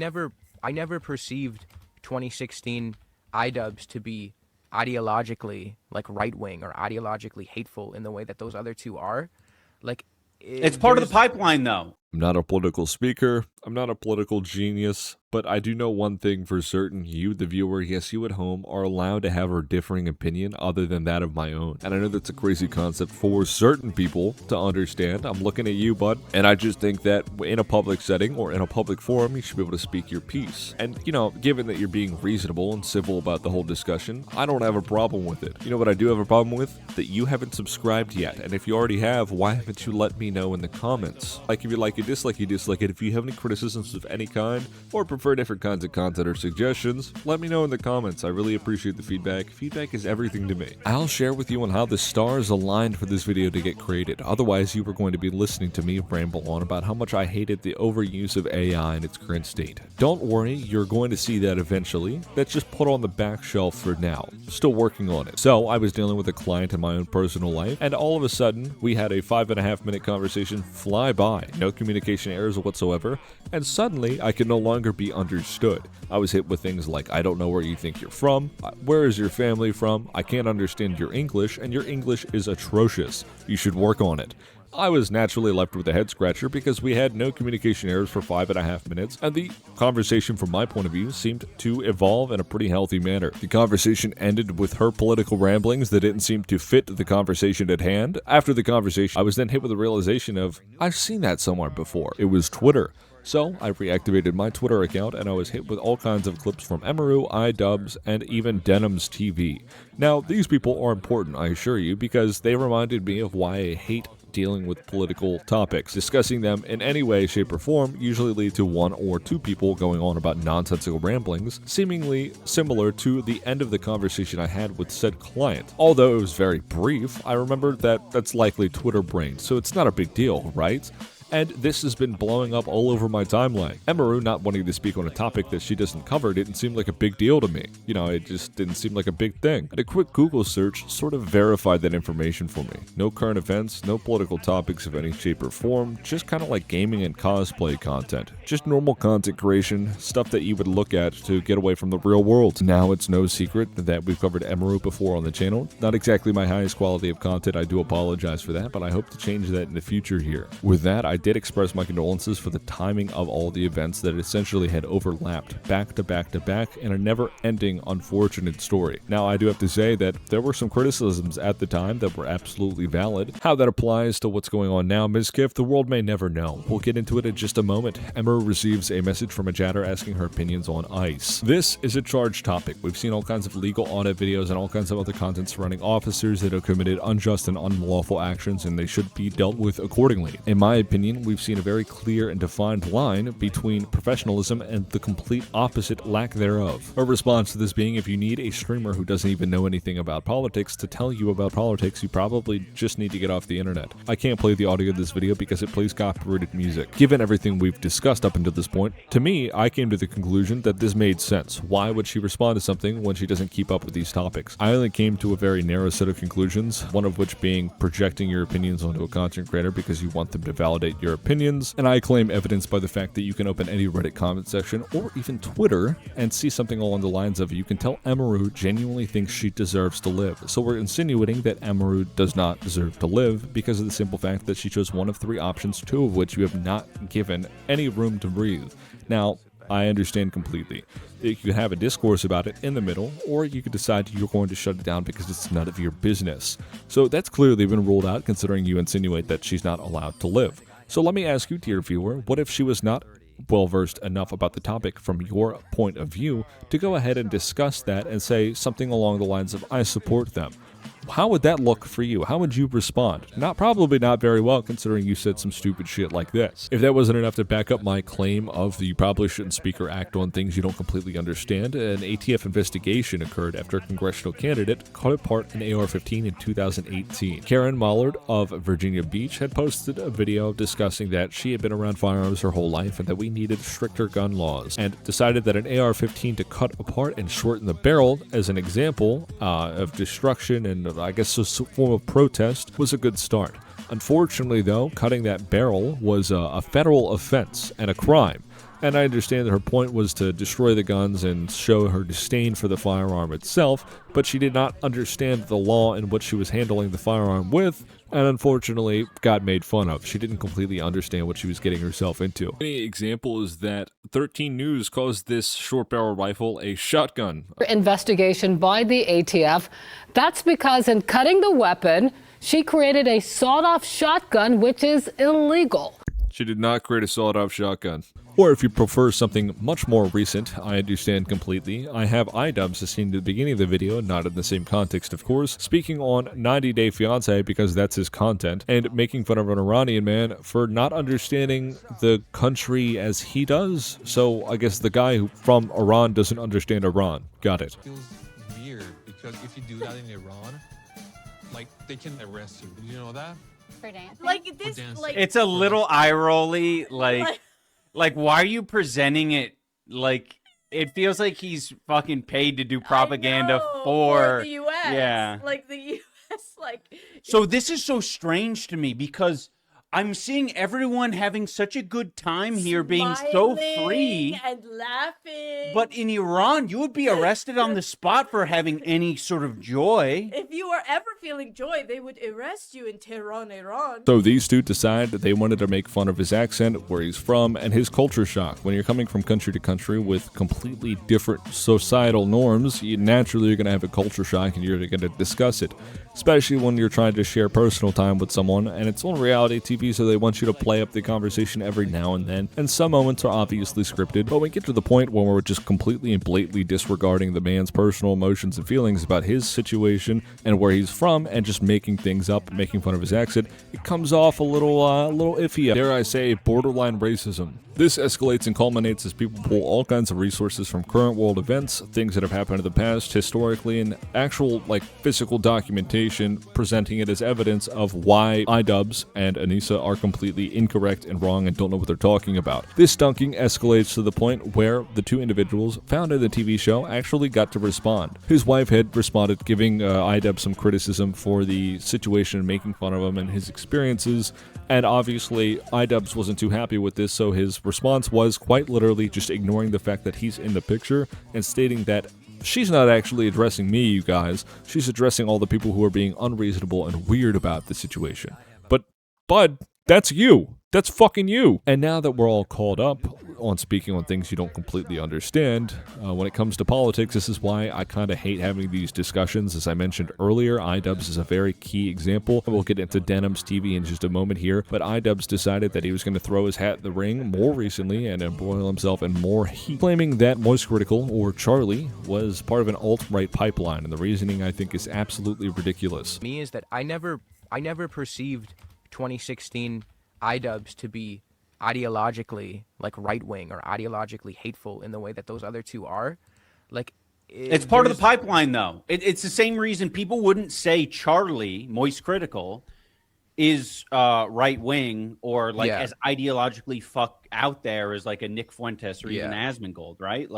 never I never perceived 2016 Idubbbz to be ideologically like right wing or ideologically hateful in the way that those other two are. Like It's part of the pipeline, though. I'm not a political speaker. I'm not a political genius. But I do know one thing for certain. You, the viewer, yes, you at home, are allowed to have a differing opinion other than that of my own. And I know that's a crazy concept for certain people to understand. I'm looking at you, bud. And I just think that in a public setting or in a public forum, you should be able to speak your piece. And, you know, given that you're being reasonable and civil about the whole discussion, I don't have a problem with it. You know what I do have a problem with? That you haven't subscribed yet. And if you already have, why haven't you let me know in the comments? Like, if you like it, dislike it. If you have any criticisms of any kind, or prefer different kinds of content or suggestions, let me know in the comments. I really appreciate the feedback. Feedback is everything to me. I'll share with you on how the stars aligned for this video to get created. Otherwise, you were going to be listening to me ramble on about how much I hated the overuse of AI in its current state. Don't worry, you're going to see that eventually. That's just put on the back shelf for now. Still working on it. So, I was dealing with a client in my own personal life, and all of a sudden, we had a 5.5-minute conversation fly by. No communication errors whatsoever, and suddenly, I could no longer be understood. I was hit with things like, I don't know where you think you're from, where is your family from, I can't understand your English, and your English is atrocious. You should work on it. I was naturally left with a head scratcher because we had no communication errors for 5.5 minutes, and the conversation from my point of view seemed to evolve in a pretty healthy manner. The conversation ended with her political ramblings that didn't seem to fit the conversation at hand. After the conversation, I was then hit with the realization of, I've seen that somewhere before. It was Twitter. So, I reactivated my Twitter account and I was hit with all kinds of clips from Emiru, Idubbbz, and even Denim's TV. Now, these people are important, I assure you, because they reminded me of why I hate dealing with political topics. Discussing them in any way, shape, or form usually lead to one or two people going on about nonsensical ramblings, seemingly similar to the end of the conversation I had with said client. Although it was very brief, I remember that that's likely Twitter brain, so it's not a big deal, right? And this has been blowing up all over my timeline. Emiru not wanting to speak on a topic that she doesn't cover didn't seem like a big deal to me. You know, it just didn't seem like a big thing. And a quick Google search sort of verified that information for me. No current events, no political topics of any shape or form, just kind of like gaming and cosplay content. Just normal content creation, stuff that you would look at to get away from the real world. Now it's no secret that we've covered Emiru before on the channel. Not exactly my highest quality of content, I do apologize for that, but I hope to change that in the future here. With that, I did express my condolences for the timing of all the events that essentially had overlapped back to back to back in a never-ending unfortunate story. Now, I do have to say that there were some criticisms at the time that were absolutely valid. How that applies to what's going on now, Ms. Kiff, the world may never know. We'll get into it in just a moment. Emiru receives a message from a chatter asking her opinions on ICE. This is a charged topic. We've seen all kinds of legal audit videos and all kinds of other content surrounding officers that have committed unjust and unlawful actions, and they should be dealt with accordingly. In my opinion, we've seen a very clear and defined line between professionalism and the complete opposite lack thereof. Her response to this being, if you need a streamer who doesn't even know anything about politics to tell you about politics, you probably just need to get off the internet. I can't play the audio of this video because it plays copyrighted music. Given everything we've discussed up until this point, to me, I came to the conclusion that this made sense. Why would she respond to something when she doesn't keep up with these topics? I only came to a very narrow set of conclusions, one of which being projecting your opinions onto a content creator because you want them to validate your opinions, and I claim evidence by the fact that you can open any Reddit comment section or even Twitter and see something along the lines of, you can tell Emiru genuinely thinks she deserves to live. So we're insinuating that Emiru does not deserve to live because of the simple fact that she chose one of three options, two of which you have not given any room to breathe. Now, I understand completely. You could have a discourse about it in the middle, or you could decide you're going to shut it down because it's none of your business. So that's clearly been ruled out considering you insinuate that she's not allowed to live. So let me ask you, dear viewer, what if she was not well-versed enough about the topic from your point of view to go ahead and discuss that and say something along the lines of, I support them? How would that look for you? How would you respond? Probably not very well, considering you said some stupid shit like this. If that wasn't enough to back up my claim of the you probably shouldn't speak or act on things you don't completely understand, an ATF investigation occurred after a congressional candidate caught apart an AR-15 in 2018. Karen Mollard of Virginia Beach had posted a video discussing that she had been around firearms her whole life and that we needed stricter gun laws, and decided that an AR-15 to cut apart and shorten the barrel as an example of destruction and I guess a form of protest was a good start. Unfortunately, though, cutting that barrel was a federal offense and a crime. And I understand that her point was to destroy the guns and show her disdain for the firearm itself, but she did not understand the law in which she was handling the firearm with, and unfortunately got made fun of. She didn't completely understand what she was getting herself into. An example is that 13 News calls this short barrel rifle a shotgun. Investigation by the ATF. That's because in cutting the weapon, she created a sawed-off shotgun, which is illegal. She did not create a sawed-off shotgun. Or if you prefer something much more recent, I understand completely. I have Idubbbz, as seen at the beginning of the video, not in the same context of course, speaking on 90 Day Fiancé because that's his content, and making fun of an Iranian man for not understanding the country as he does. So I guess the guy from Iran doesn't understand Iran. Got it. It feels weird because if you do that in Iran, like they can arrest you. Did you know that? For dancing? Like this, like It's a little eye rolly, like why are you presenting it like it feels like he's fucking paid to do propaganda for the U.S. Yeah. Like the U.S. Like. So this is so strange to me because I'm seeing everyone having such a good time here, being so free and laughing. But in Iran, you would be arrested on the spot for having any sort of joy. If you are ever feeling joy, they would arrest you in Tehran, Iran. So these two decide that they wanted to make fun of his accent, where he's from, and his culture shock. When you're coming from country to country with completely different societal norms, you naturally are going to have a culture shock and you're going to discuss it. Especially when you're trying to share personal time with someone, and it's on reality TV, so they want you to play up the conversation every now and then, and some moments are obviously scripted, but we get to the point where we're just completely and blatantly disregarding the man's personal emotions and feelings about his situation and where he's from, and just making things up, making fun of his accent. It comes off a little iffy, dare I say, borderline racism. This escalates and culminates as people pull all kinds of resources from current world events, things that have happened in the past, historically, and actual, physical documentation, presenting it as evidence of why Idubbbz and Anissa are completely incorrect and wrong and don't know what they're talking about. This dunking escalates to the point where the two individuals found in the TV show actually got to respond. His wife had responded, giving Idubbbz some criticism for the situation, making fun of him and his experiences, and obviously Idubbbz wasn't too happy with this, so his response was quite literally just ignoring the fact that he's in the picture and stating that she's not actually addressing me, you guys. She's addressing all the people who are being unreasonable and weird about the situation. But, bud, that's you. That's fucking you. And now that we're all caught up on speaking on things you don't completely understand, when it comes to politics, this is why I kind of hate having these discussions. As I mentioned earlier, Idubbbz is a very key example. We'll get into Denim's TV in just a moment here, but Idubbbz decided that he was going to throw his hat in the ring more recently and embroil himself in more heat, claiming that Moist Critical, or Charlie, was part of an alt-right pipeline, and the reasoning I think is absolutely ridiculous. Me is that I never perceived 2016 Idubbbz to be ideologically right-wing or ideologically hateful in the way that those other two are. It's part of the pipeline, though. It's the same reason people wouldn't say Charlie, Moist Critical, is right-wing or as ideologically fuck out there as a Nick Fuentes or even Asmongold, right?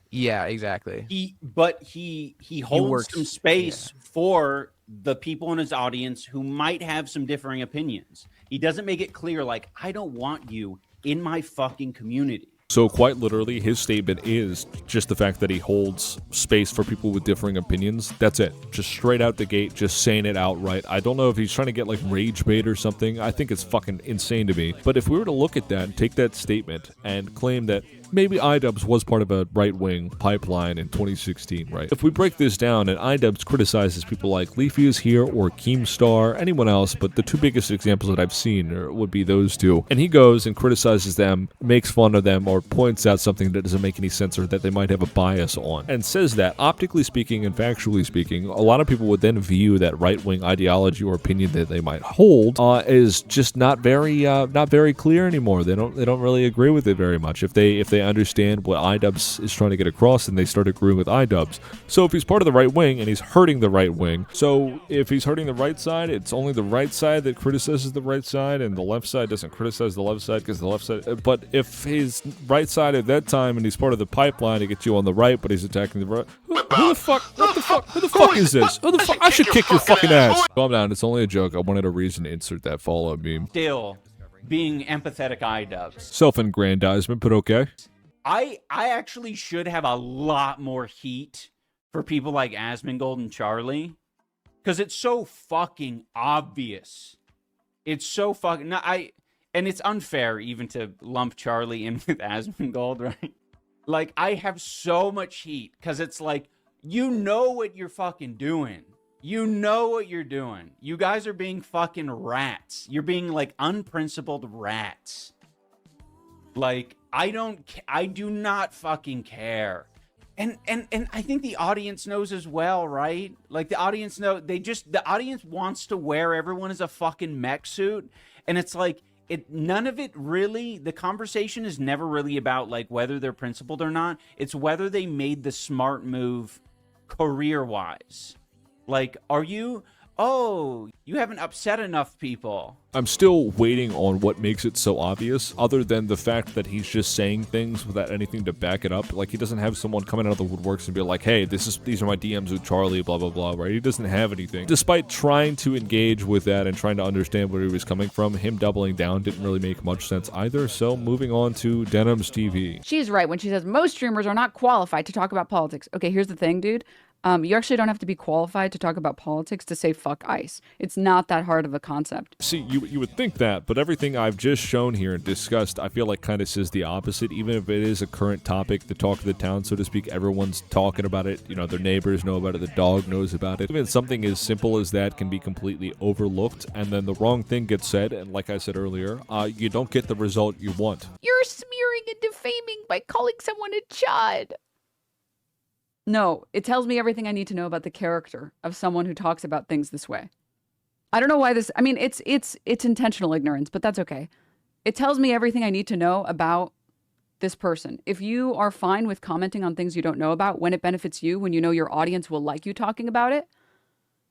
Yeah, exactly. He holds some space for the people in his audience who might have some differing opinions. He doesn't make it clear, I don't want you in my fucking community. So quite literally, his statement is just the fact that he holds space for people with differing opinions. That's it. Just straight out the gate, just saying it outright. I don't know if he's trying to get rage bait or something. I think it's fucking insane to me. But if we were to look at that, take that statement and claim that maybe Idubbbz was part of a right-wing pipeline in 2016, right? If we break this down and Idubbbz criticizes people like Leafy's here or Keemstar, anyone else, but the two biggest examples that I've seen would be those two, and he goes and criticizes them, makes fun of them, or points out something that doesn't make any sense or that they might have a bias on, and says that, optically speaking and factually speaking, a lot of people would then view that right-wing ideology or opinion that they might hold is just not very clear anymore. They don't really agree with it very much. If they understand what Idubbbz is trying to get across, and they start agreeing with Idubbbz. So if he's part of the right wing and he's hurting the right wing, so if he's hurting the right side, it's only the right side that criticizes the right side, and the left side doesn't criticize the left side because the left side. But if he's right side at that time and he's part of the pipeline to get you on the right, but he's attacking the right, who the fuck? What the fuck? Who the fuck is this? Who the fuck? I should kick your fucking ass. Calm down. It's only a joke. I wanted a reason to insert that follow-up meme. Still, being empathetic Idubbbz. Self-aggrandizement, but okay. I actually should have a lot more heat for people like Asmongold and Charlie, because it's so fucking obvious. It's so fucking... and it's unfair even to lump Charlie in with Asmongold, right? Like, I have so much heat, because it's like, you know what you're fucking doing. You know what you're doing. You guys are being fucking rats. You're being, like, unprincipled rats. Like, I do not fucking care. And I think the audience knows as well, right? Like, the audience the audience wants to wear everyone as a fucking mech suit. And it's like, none of it really, the conversation is never really about, like, whether they're principled or not. It's whether they made the smart move career-wise. Like, you haven't upset enough people. I'm still waiting on what makes it so obvious, other than the fact that he's just saying things without anything to back it up. Like, he doesn't have someone coming out of the woodworks and be like, hey, these are my DMs with Charlie, blah, blah, blah, right? He doesn't have anything. Despite trying to engage with that and trying to understand where he was coming from, him doubling down didn't really make much sense either. So moving on to Denim's TV. She's right when she says most streamers are not qualified to talk about politics. Okay, here's the thing, dude. You actually don't have to be qualified to talk about politics to say fuck ICE. It's not that hard of a concept. See, you would think that, but everything I've just shown here and discussed, I feel like kind of says the opposite. Even if it is a current topic, the talk of the town, so to speak, everyone's talking about it. You know, their neighbors know about it, the dog knows about it. Even something as simple as that can be completely overlooked, and then the wrong thing gets said, and like I said earlier, you don't get the result you want. You're smearing and defaming by calling someone a chud. No, it tells me everything I need to know about the character of someone who talks about things this way. I don't know why this, I mean, it's intentional ignorance, but that's okay. It tells me everything I need to know about this person. If you are fine with commenting on things you don't know about when it benefits you, when you know your audience will like you talking about it,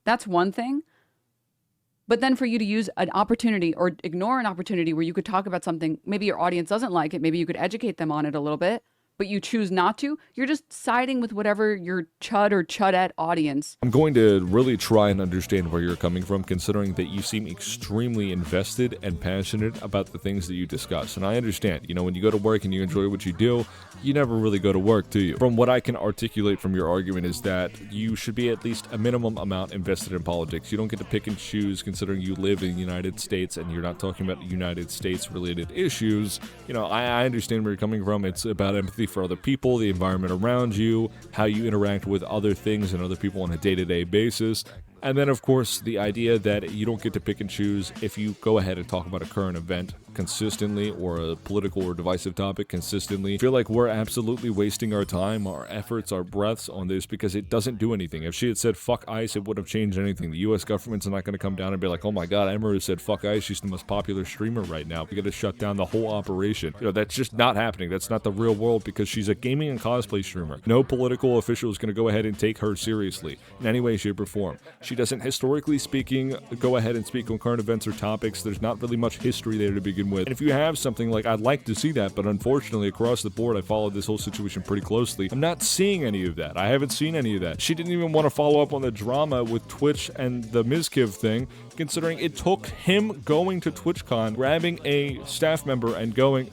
that's one thing. But then for you to use an opportunity or ignore an opportunity where you could talk about something, maybe your audience doesn't like it, maybe you could educate them on it a little bit, but you choose not to, you're just siding with whatever your chud or chudette audience. I'm going to really try and understand where you're coming from, considering that you seem extremely invested and passionate about the things that you discuss. And I understand, you know, when you go to work and you enjoy what you do, you never really go to work, do you? From what I can articulate from your argument is that you should be at least a minimum amount invested in politics. You don't get to pick and choose, considering you live in the United States and you're not talking about United States related issues. You know, I understand where you're coming from. It's about empathy for other people, the environment around you, how you interact with other things and other people on a day-to-day basis. And then, of course, the idea that you don't get to pick and choose if you go ahead and talk about a current event consistently or a political or divisive topic consistently. I feel like we're absolutely wasting our time, our efforts, our breaths on this because it doesn't do anything. If she had said fuck ICE, it wouldn't have changed anything. The U.S. government's not going to come down and be like, oh my god, Emiru said fuck ICE, she's the most popular streamer right now. We got to shut down the whole operation. You know, that's just not happening. That's not the real world because she's a gaming and cosplay streamer. No political official is going to go ahead and take her seriously in any way, shape, or form. She doesn't, historically speaking, go ahead and speak on current events or topics. There's not really much history there to begin with. And if you have something like, I'd like to see that, but unfortunately across the board, I followed this whole situation pretty closely. I'm not seeing any of that. I haven't seen any of that. She didn't even want to follow up on the drama with Twitch and the Mizkiv thing, considering it took him going to TwitchCon, grabbing a staff member and going,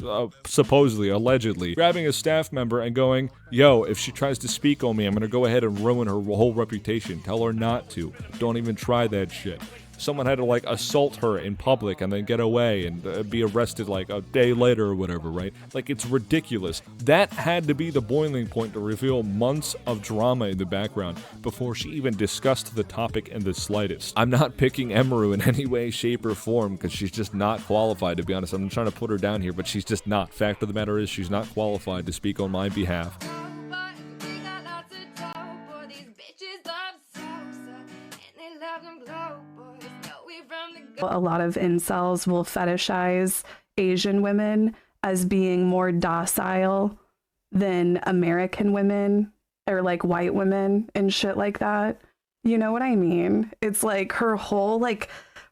supposedly, allegedly, grabbing a staff member and going, yo, if she tries to speak on me, I'm going to go ahead and ruin her whole reputation. Tell her not to. Don't even try that shit. Someone had to, like, assault her in public and then get away and be arrested, like, a day later or whatever, right? Like, it's ridiculous. That had to be the boiling point to reveal months of drama in the background before she even discussed the topic in the slightest. I'm not picking Emiru in any way, shape, or form because she's just not qualified, to be honest. I'm trying to put her down here, but she's just not. Fact of the matter is she's not qualified to speak on my behalf. A lot of incels will fetishize Asian women as being more docile than American women or like white women and shit like that. You know what I mean? It's like her whole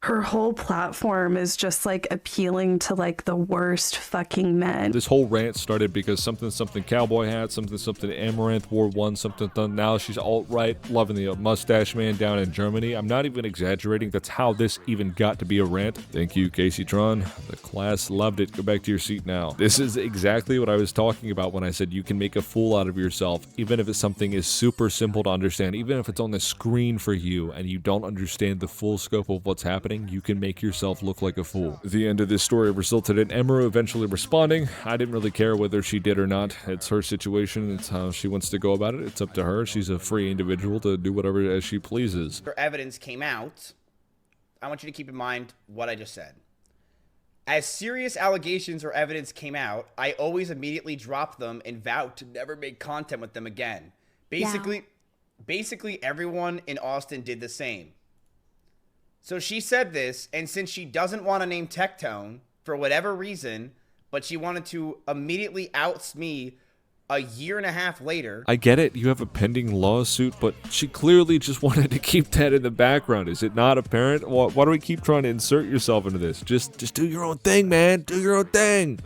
her whole platform is just like appealing to like the worst fucking men. This whole rant started because something cowboy hat, something Amaranth wore one, something. Now she's alt-right, loving the mustache man down in Germany. I'm not even exaggerating. That's how this even got to be a rant. Thank you, Casey Tron. The class loved it. Go back to your seat now. This is exactly what I was talking about when I said you can make a fool out of yourself, even if it's something is super simple to understand, even if it's on the screen for you and you don't understand the full scope of what's happening, you can make yourself look like a fool. The end of this story resulted in Emiru eventually responding. I didn't really care whether she did or not. It's her situation. It's how she wants to go about it. It's up to her. She's a free individual to do whatever as she pleases. Evidence came out. I want you to keep in mind what I just said. As serious allegations or evidence came out, I always immediately dropped them and vowed to never make content with them again. Basically everyone in Austin did the same. So she said this, and since she doesn't want to name Tectone for whatever reason, but she wanted to immediately out me a year and a half later. I get it, you have a pending lawsuit, but she clearly just wanted to keep that in the background. Is it not apparent? Why do we keep trying to insert yourself into this? Just do your own thing, man. Do your own thing.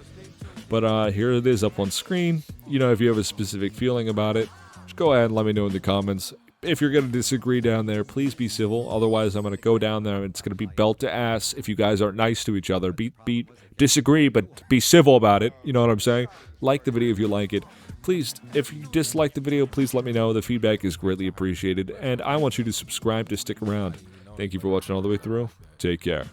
But here it is up on screen. You know, if you have a specific feeling about it, just go ahead and let me know in the comments. If you're going to disagree down there, please be civil. Otherwise, I'm going to go down there and it's going to be belt to ass if you guys aren't nice to each other. Disagree, but be civil about it. You know what I'm saying? Like the video if you like it. Please, if you dislike the video, please let me know. The feedback is greatly appreciated. And I want you to subscribe to stick around. Thank you for watching all the way through. Take care.